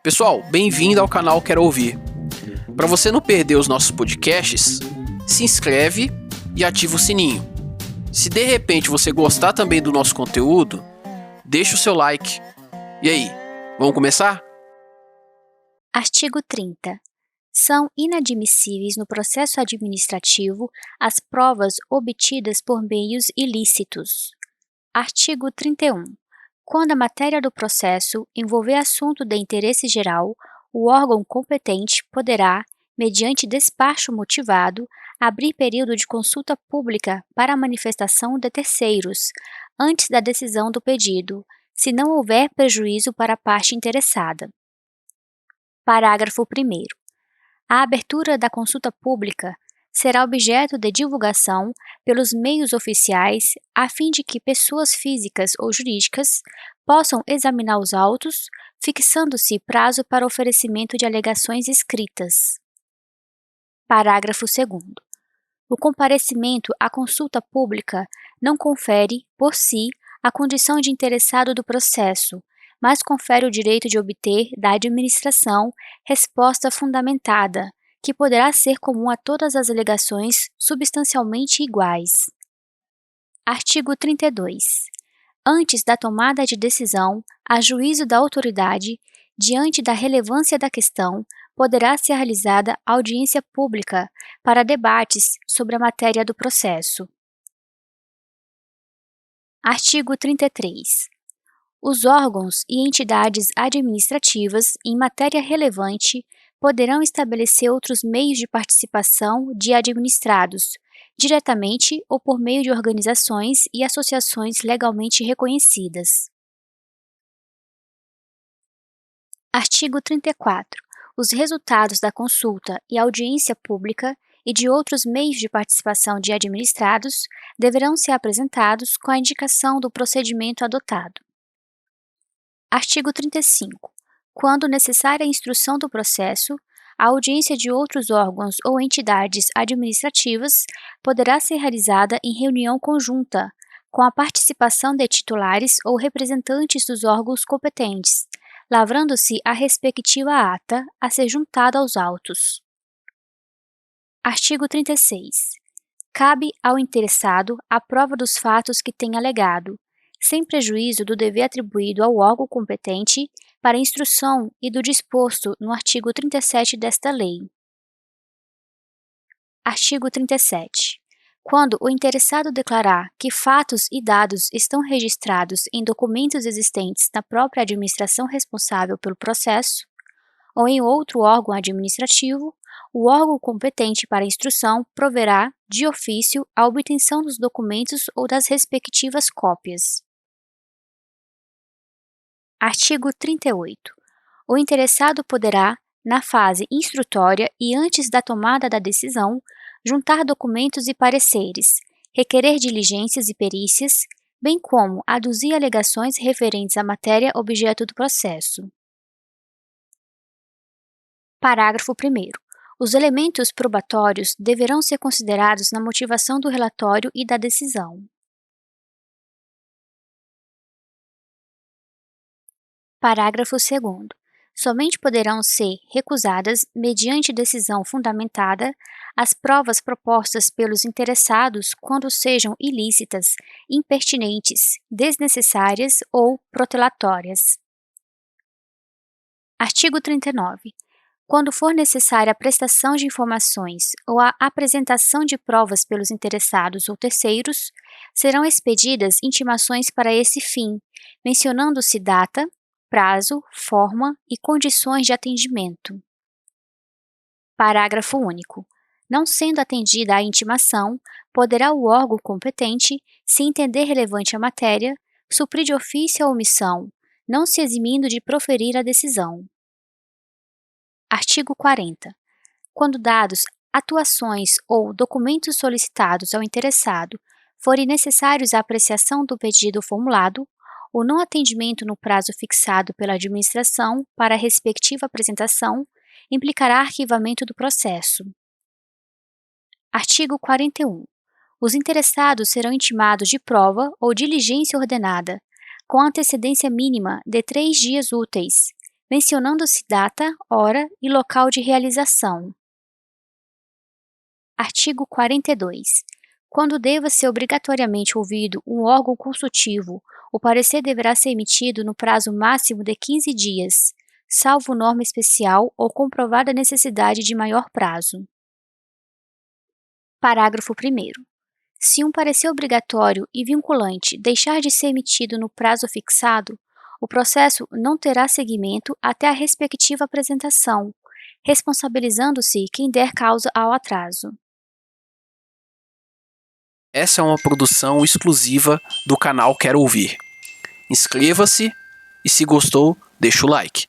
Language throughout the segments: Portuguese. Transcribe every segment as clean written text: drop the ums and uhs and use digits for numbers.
Pessoal, bem-vindo ao canal Quero Ouvir. Para você não perder os nossos podcasts, se inscreve e ativa o sininho. Se de repente você gostar também do nosso conteúdo, deixa o seu like. E aí, vamos começar? Artigo 30. São inadmissíveis no processo administrativo as provas obtidas por meios ilícitos. Artigo 31. Quando a matéria do processo envolver assunto de interesse geral, o órgão competente poderá, mediante despacho motivado, abrir período de consulta pública para a manifestação de terceiros, antes da decisão do pedido, se não houver prejuízo para a parte interessada. Parágrafo 1º. A abertura da consulta pública será objeto de divulgação pelos meios oficiais a fim de que pessoas físicas ou jurídicas possam examinar os autos, fixando-se prazo para oferecimento de alegações escritas. Parágrafo 2º. O comparecimento à consulta pública não confere, por si, a condição de interessado do processo, mas confere o direito de obter da administração resposta fundamentada, que poderá ser comum a todas as alegações substancialmente iguais. Artigo 32. Antes da tomada de decisão, a juízo da autoridade, diante da relevância da questão, poderá ser realizada audiência pública para debates sobre a matéria do processo. Artigo 33. Os órgãos e entidades administrativas, em matéria relevante, poderão estabelecer outros meios de participação de administrados, diretamente ou por meio de organizações e associações legalmente reconhecidas. Artigo 34. Os resultados da consulta e audiência pública e de outros meios de participação de administrados deverão ser apresentados com a indicação do procedimento adotado. Artigo 35. Quando necessária a instrução do processo, a audiência de outros órgãos ou entidades administrativas poderá ser realizada em reunião conjunta, com a participação de titulares ou representantes dos órgãos competentes, lavrando-se a respectiva ata a ser juntada aos autos. Artigo 36. Cabe ao interessado a prova dos fatos que tenha alegado, sem prejuízo do dever atribuído ao órgão competente para a instrução e do disposto no artigo 37 desta lei. Artigo 37. Quando o interessado declarar que fatos e dados estão registrados em documentos existentes na própria administração responsável pelo processo, ou em outro órgão administrativo, o órgão competente para a instrução proverá, de ofício, a obtenção dos documentos ou das respectivas cópias. Artigo 38. O interessado poderá, na fase instrutória e antes da tomada da decisão, juntar documentos e pareceres, requerer diligências e perícias, bem como aduzir alegações referentes à matéria objeto do processo. Parágrafo 1º. Os elementos probatórios deverão ser considerados na motivação do relatório e da decisão. Parágrafo 2º. Somente poderão ser recusadas, mediante decisão fundamentada, as provas propostas pelos interessados quando sejam ilícitas, impertinentes, desnecessárias ou protelatórias. Artigo 39. Quando for necessária a prestação de informações ou a apresentação de provas pelos interessados ou terceiros, serão expedidas intimações para esse fim, mencionando-se data, prazo, forma e condições de atendimento. Parágrafo único. Não sendo atendida a intimação, poderá o órgão competente, se entender relevante a matéria, suprir de ofício a omissão, não se eximindo de proferir a decisão. Artigo 40. Quando dados, atuações ou documentos solicitados ao interessado forem necessários à apreciação do pedido formulado, o não atendimento no prazo fixado pela administração para a respectiva apresentação implicará arquivamento do processo. Artigo 41. Os interessados serão intimados de prova ou diligência ordenada, com antecedência mínima de 3 dias úteis, mencionando-se data, hora e local de realização. Artigo 42. Quando deva ser obrigatoriamente ouvido um órgão consultivo, o parecer deverá ser emitido no prazo máximo de 15 dias, salvo norma especial ou comprovada necessidade de maior prazo. Parágrafo 1º. Se um parecer obrigatório e vinculante deixar de ser emitido no prazo fixado, o processo não terá seguimento até a respectiva apresentação, responsabilizando-se quem der causa ao atraso. Essa é uma produção exclusiva do canal Quero Ouvir. Inscreva-se e, se gostou, deixa o like.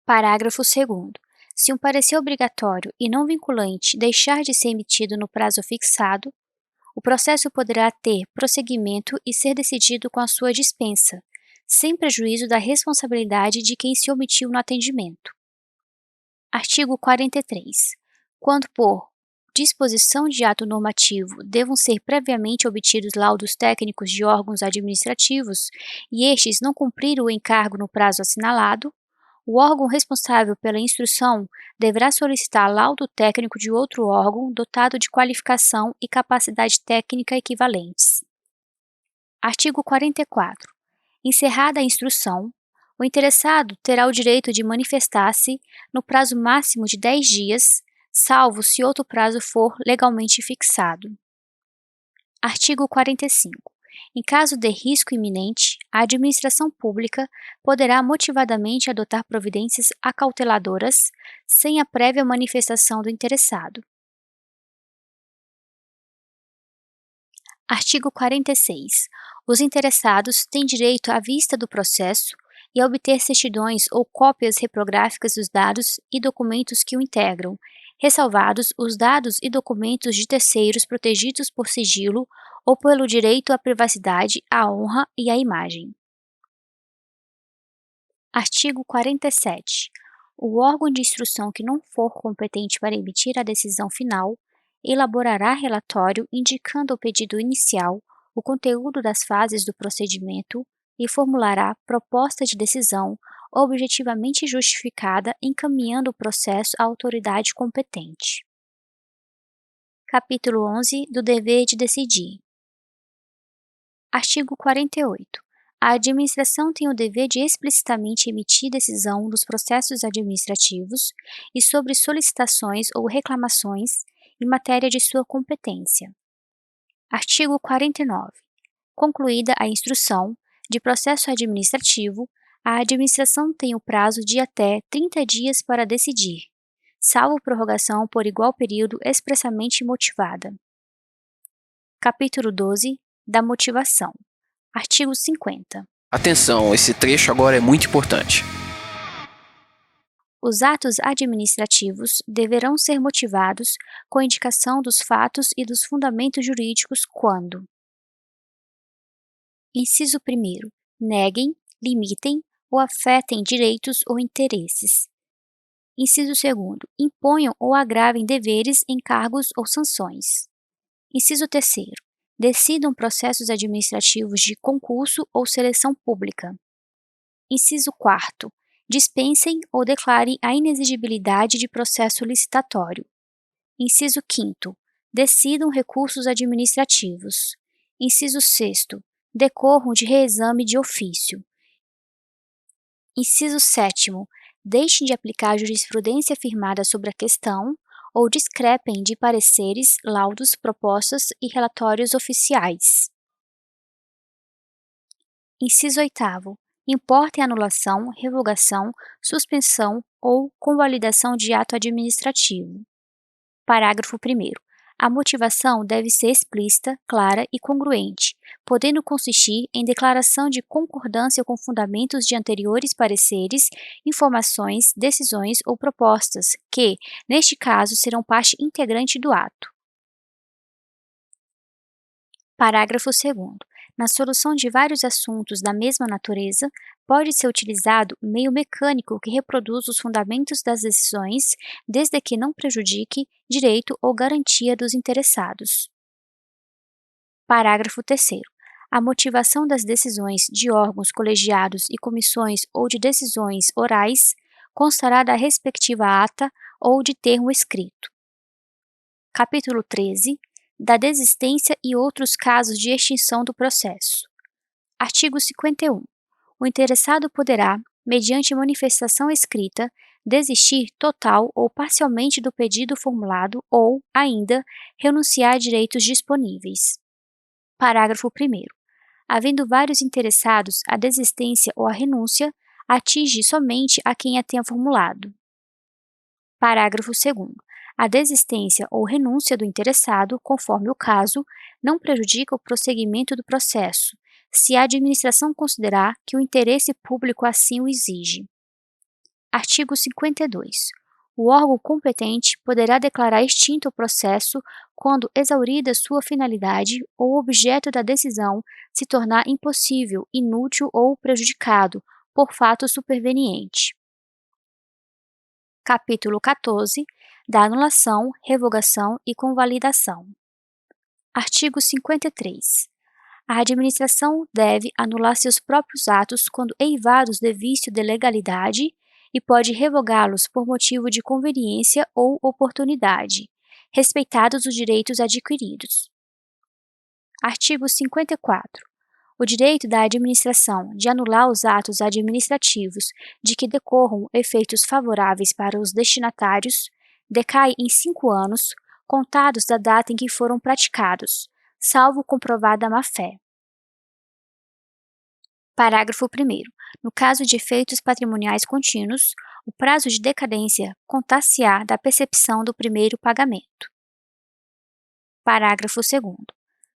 Parágrafo 2º. Se um parecer obrigatório e não vinculante deixar de ser emitido no prazo fixado, o processo poderá ter prosseguimento e ser decidido com a sua dispensa, sem prejuízo da responsabilidade de quem se omitiu no atendimento. Artigo 43. Quando por disposição de ato normativo devam ser previamente obtidos laudos técnicos de órgãos administrativos e estes não cumprir o encargo no prazo assinalado, o órgão responsável pela instrução deverá solicitar laudo técnico de outro órgão dotado de qualificação e capacidade técnica equivalentes. Artigo 44. Encerrada a instrução, o interessado terá o direito de manifestar-se no prazo máximo de 10 dias, salvo se outro prazo for legalmente fixado. Artigo 45. Em caso de risco iminente, a administração pública poderá motivadamente adotar providências acauteladoras sem a prévia manifestação do interessado. Artigo 46. Os interessados têm direito à vista do processo e a obter certidões ou cópias reprográficas dos dados e documentos que o integram, ressalvados os dados e documentos de terceiros protegidos por sigilo ou pelo direito à privacidade, à honra e à imagem. Artigo 47. O órgão de instrução que não for competente para emitir a decisão final elaborará relatório indicando ao pedido inicial o conteúdo das fases do procedimento e formulará proposta de decisão objetivamente justificada encaminhando o processo à autoridade competente. Capítulo 11 do dever de decidir. Artigo 48. A administração tem o dever de explicitamente emitir decisão nos processos administrativos e sobre solicitações ou reclamações em matéria de sua competência. Artigo 49. Concluída a instrução de processo administrativo, a administração tem o prazo de até 30 dias para decidir, salvo prorrogação por igual período expressamente motivada. Capítulo 12 da motivação. Artigo 50. Atenção, esse trecho agora é muito importante. Os atos administrativos deverão ser motivados com indicação dos fatos e dos fundamentos jurídicos quando: Inciso 1º. Neguem, limitem ou afetem direitos ou interesses. Inciso 2º. Imponham ou agravem deveres, encargos ou sanções. Inciso 3º. Decidam processos administrativos de concurso ou seleção pública. Inciso 4º. Dispensem ou declarem a inexigibilidade de processo licitatório. Inciso 5º. Decidam recursos administrativos. Inciso 6º. Decorram de reexame de ofício. Inciso 7º. Deixem de aplicar a jurisprudência firmada sobre a questão ou discrepem de pareceres, laudos, propostas e relatórios oficiais. Inciso 8º. Importem anulação, revogação, suspensão ou convalidação de ato administrativo. Parágrafo 1º. A motivação deve ser explícita, clara e congruente, podendo consistir em declaração de concordância com fundamentos de anteriores pareceres, informações, decisões ou propostas que, neste caso, serão parte integrante do ato. Parágrafo 2º. Na solução de vários assuntos da mesma natureza, pode ser utilizado meio mecânico que reproduz os fundamentos das decisões, desde que não prejudique direito ou garantia dos interessados. Parágrafo 3º. A motivação das decisões de órgãos colegiados e comissões ou de decisões orais constará da respectiva ata ou de termo escrito. Capítulo 13. Da desistência e outros casos de extinção do processo. Artigo 51. O interessado poderá, mediante manifestação escrita, desistir total ou parcialmente do pedido formulado ou, ainda, renunciar a direitos disponíveis. Parágrafo 1º. Havendo vários interessados, a desistência ou a renúncia atinge somente a quem a tenha formulado. Parágrafo 2º. A desistência ou renúncia do interessado, conforme o caso, não prejudica o prosseguimento do processo, se a administração considerar que o interesse público assim o exige. Artigo 52. O órgão competente poderá declarar extinto o processo quando exaurida sua finalidade ou o objeto da decisão se tornar impossível, inútil ou prejudicado por fato superveniente. Capítulo 14. Da anulação, revogação e convalidação. Artigo 53. A administração deve anular seus próprios atos quando eivados de vício de legalidade e pode revogá-los por motivo de conveniência ou oportunidade, respeitados os direitos adquiridos. Artigo 54. O direito da administração de anular os atos administrativos de que decorram efeitos favoráveis para os destinatários decai em 5 anos, contados da data em que foram praticados, salvo comprovada má-fé. Parágrafo 1º. No caso de efeitos patrimoniais contínuos, o prazo de decadência contar-se-á da percepção do primeiro pagamento. Parágrafo 2º.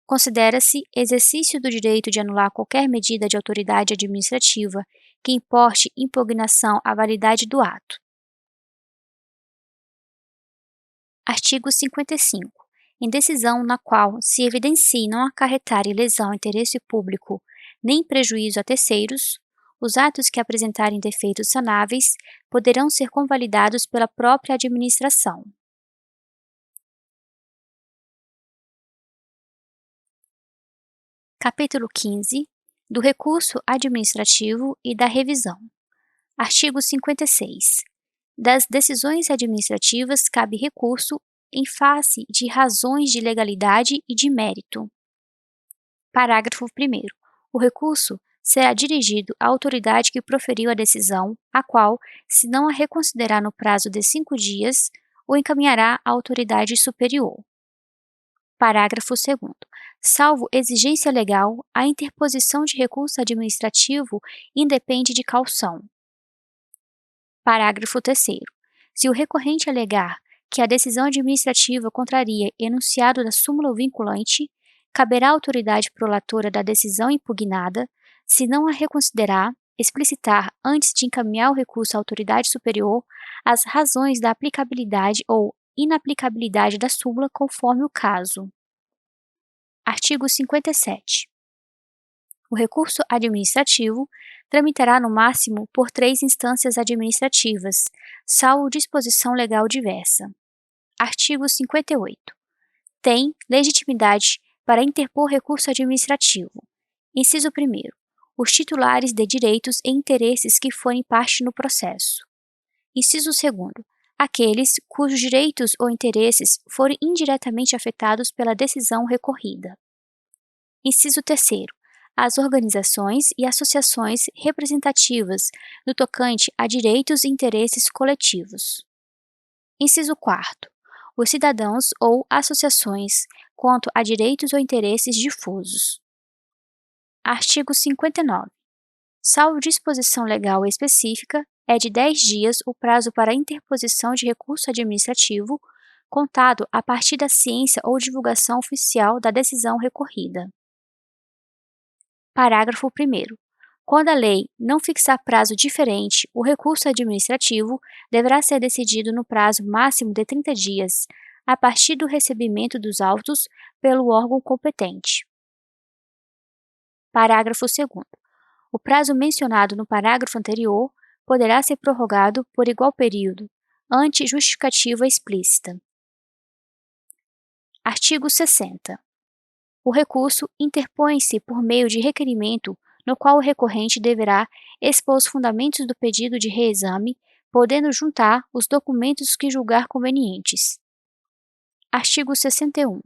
Considera-se exercício do direito de anular qualquer medida de autoridade administrativa que importe impugnação à validade do ato. Artigo 55. Em decisão na qual se evidencie não acarretar lesão ao interesse público nem prejuízo a terceiros, os atos que apresentarem defeitos sanáveis poderão ser convalidados pela própria administração. Capítulo 15. Do recurso administrativo e da revisão. Artigo 56. Das decisões administrativas cabe recurso em face de razões de legalidade e de mérito. Parágrafo 1º. O recurso será dirigido à autoridade que proferiu a decisão, a qual, se não a reconsiderar no prazo de 5 dias, o encaminhará à autoridade superior. Parágrafo 2º. Salvo exigência legal, a interposição de recurso administrativo independe de caução. Parágrafo 3º. Se o recorrente alegar que a decisão administrativa contraria enunciado da súmula vinculante, caberá à autoridade prolatora da decisão impugnada, se não a reconsiderar, explicitar, antes de encaminhar o recurso à autoridade superior, as razões da aplicabilidade ou inaplicabilidade da súmula conforme o caso. Artigo 57. O recurso administrativo tramitará no máximo por 3 instâncias administrativas, salvo disposição legal diversa. Artigo 58. Tem legitimidade para interpor recurso administrativo. Inciso 1º. Os titulares de direitos e interesses que forem parte no processo. Inciso 2º. Aqueles cujos direitos ou interesses forem indiretamente afetados pela decisão recorrida. Inciso 3º. As organizações e associações representativas no tocante a direitos e interesses coletivos. Inciso 4º. Os cidadãos ou associações quanto a direitos ou interesses difusos. Artigo 59. Salvo disposição legal específica, é de 10 dias o prazo para a interposição de recurso administrativo, contado a partir da ciência ou divulgação oficial da decisão recorrida. Parágrafo 1º. Quando a lei não fixar prazo diferente, o recurso administrativo deverá ser decidido no prazo máximo de 30 dias, a partir do recebimento dos autos pelo órgão competente. Parágrafo 2º. O prazo mencionado no parágrafo anterior poderá ser prorrogado por igual período, ante justificativa explícita. Artigo 60. O recurso interpõe-se por meio de requerimento no qual o recorrente deverá expor os fundamentos do pedido de reexame, podendo juntar os documentos que julgar convenientes. Artigo 61.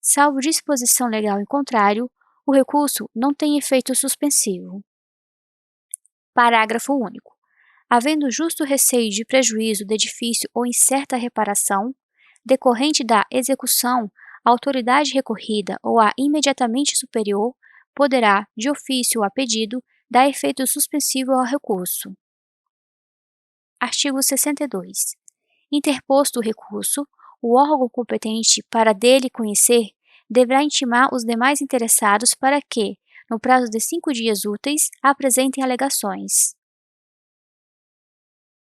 Salvo disposição legal em contrário, o recurso não tem efeito suspensivo. Parágrafo único. Havendo justo receio de prejuízo de edifício ou incerta reparação, decorrente da execução, a autoridade recorrida ou a imediatamente superior poderá, de ofício ou a pedido, dar efeito suspensivo ao recurso. Artigo 62. Interposto o recurso, o órgão competente para dele conhecer deverá intimar os demais interessados para que, no prazo de 5 dias úteis, apresentem alegações.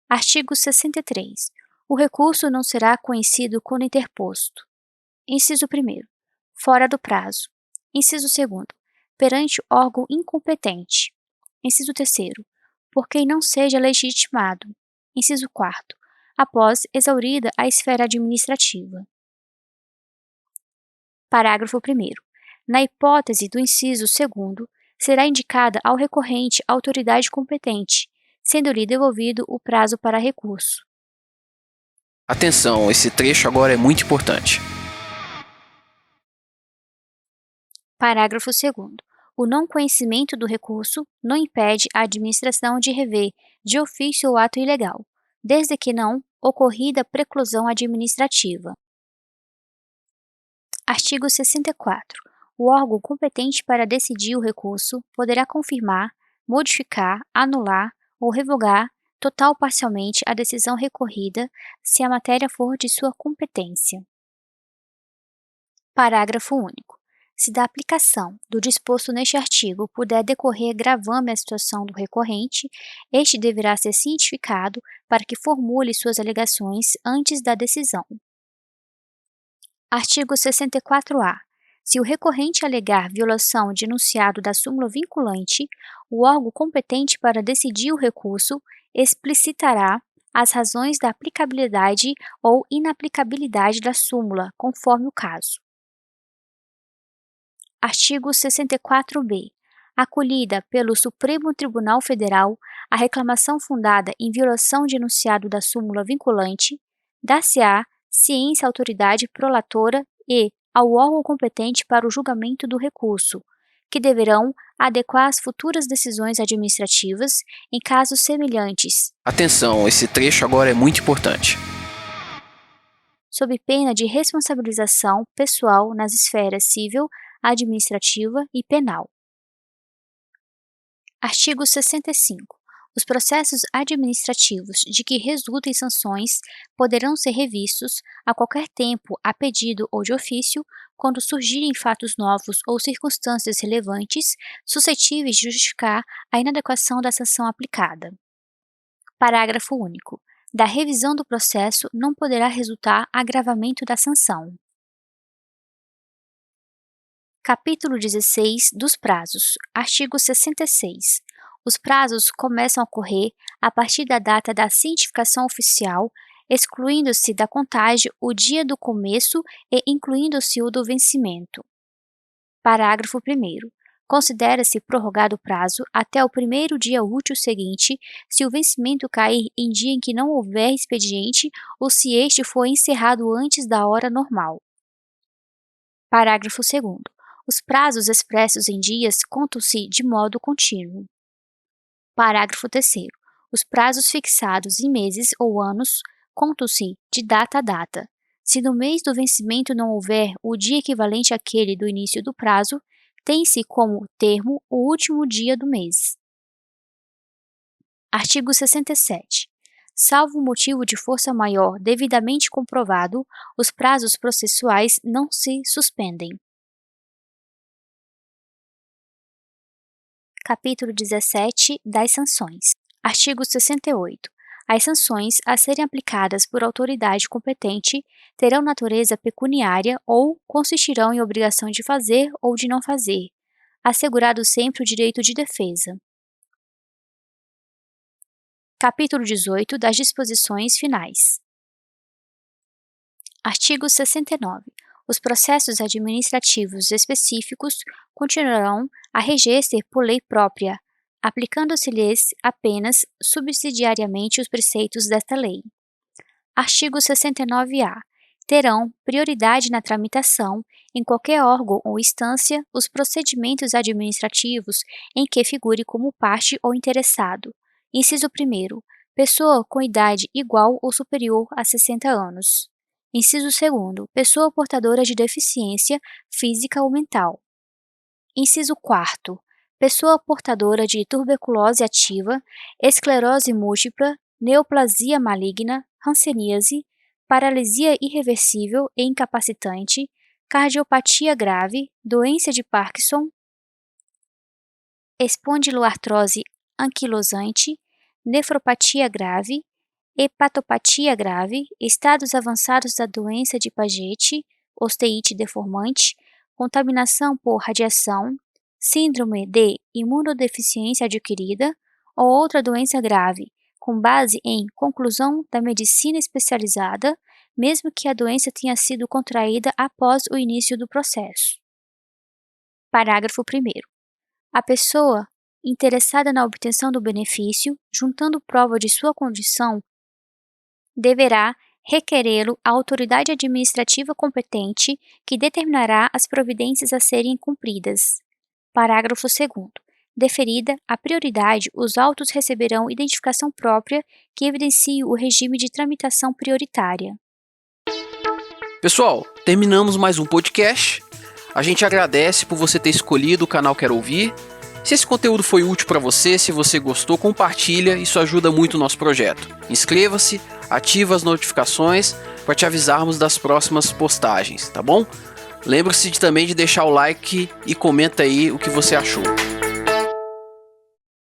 Artigo 63. O recurso não será conhecido quando interposto. Inciso 1º. Fora do prazo. Inciso 2º. Perante órgão incompetente. Inciso 3º. Por quem não seja legitimado. Inciso 4º. Após exaurida a esfera administrativa. Parágrafo 1º. Na hipótese do inciso 2º, será indicada ao recorrente a autoridade competente, sendo-lhe devolvido o prazo para recurso. Atenção, esse trecho agora é muito importante. Parágrafo 2º. O não conhecimento do recurso não impede a administração de rever de ofício o ato ilegal, desde que não ocorrida preclusão administrativa. Artigo 64. O órgão competente para decidir o recurso poderá confirmar, modificar, anular ou revogar, total ou parcialmente, a decisão recorrida, se a matéria for de sua competência. Parágrafo único. Se da aplicação do disposto neste artigo puder decorrer gravame à situação do recorrente, este deverá ser cientificado para que formule suas alegações antes da decisão. Artigo 64-A. Se o recorrente alegar violação de enunciado da súmula vinculante, o órgão competente para decidir o recurso explicitará as razões da aplicabilidade ou inaplicabilidade da súmula, conforme o caso. Artigo 64-B. Acolhida pelo Supremo Tribunal Federal a reclamação fundada em violação de enunciado da súmula vinculante, dar-se-á ciência à autoridade prolatora e ao órgão competente para o julgamento do recurso, que deverão adequar as futuras decisões administrativas em casos semelhantes. Atenção, esse trecho agora é muito importante. Sob pena de responsabilização pessoal nas esferas civil, administrativa e penal. Artigo 65. Os processos administrativos de que resultem sanções poderão ser revistos a qualquer tempo a pedido ou de ofício, quando surgirem fatos novos ou circunstâncias relevantes suscetíveis de justificar a inadequação da sanção aplicada. Parágrafo único. Da revisão do processo não poderá resultar agravamento da sanção. Capítulo 16 dos prazos. Artigo 66. Os prazos começam a ocorrer a partir da data da cientificação oficial, excluindo-se da contagem o dia do começo e incluindo-se o do vencimento. Parágrafo 1º. Considera-se prorrogado o prazo até o primeiro dia útil seguinte, se o vencimento cair em dia em que não houver expediente ou se este for encerrado antes da hora normal. Parágrafo 2º. Os prazos expressos em dias contam-se de modo contínuo. Parágrafo 3º. Os prazos fixados em meses ou anos contam-se de data a data. Se no mês do vencimento não houver o dia equivalente àquele do início do prazo, tem-se como termo o último dia do mês. Artigo 67. Salvo motivo de força maior devidamente comprovado, os prazos processuais não se suspendem. Capítulo 17 das sanções. Artigo 68. As sanções a serem aplicadas por autoridade competente terão natureza pecuniária ou consistirão em obrigação de fazer ou de não fazer, assegurado sempre o direito de defesa. Capítulo 18 das disposições finais. Artigo 69. Os processos administrativos específicos continuarão a reger-se por lei própria, aplicando-se-lhes apenas subsidiariamente os preceitos desta lei. Artigo 69-A. Terão prioridade na tramitação, em qualquer órgão ou instância, os procedimentos administrativos em que figure como parte ou interessado. Inciso 1º. Pessoa com idade igual ou superior a 60 anos. Inciso 2º. Pessoa portadora de deficiência física ou mental. Inciso 4º. Pessoa portadora de tuberculose ativa, esclerose múltipla, neoplasia maligna, hanseníase, paralisia irreversível e incapacitante, cardiopatia grave, doença de Parkinson, espondiloartrose anquilosante, nefropatia grave, hepatopatia grave, estados avançados da doença de Paget, osteite deformante, contaminação por radiação, síndrome de imunodeficiência adquirida ou outra doença grave, com base em conclusão da medicina especializada, mesmo que a doença tenha sido contraída após o início do processo. Parágrafo 1º. A pessoa interessada na obtenção do benefício, juntando prova de sua condição, deverá requerê-lo à autoridade administrativa competente, que determinará as providências a serem cumpridas. Parágrafo 2º. Deferida a prioridade, os autos receberão identificação própria que evidencie o regime de tramitação prioritária. Pessoal, terminamos mais um podcast. A gente agradece por você ter escolhido o canal Quero Ouvir. Se esse conteúdo foi útil para você, se você gostou, compartilha, isso ajuda muito o nosso projeto. Inscreva-se, ativa as notificações para te avisarmos das próximas postagens, tá bom? Lembre-se também de deixar o like e comenta aí o que você achou.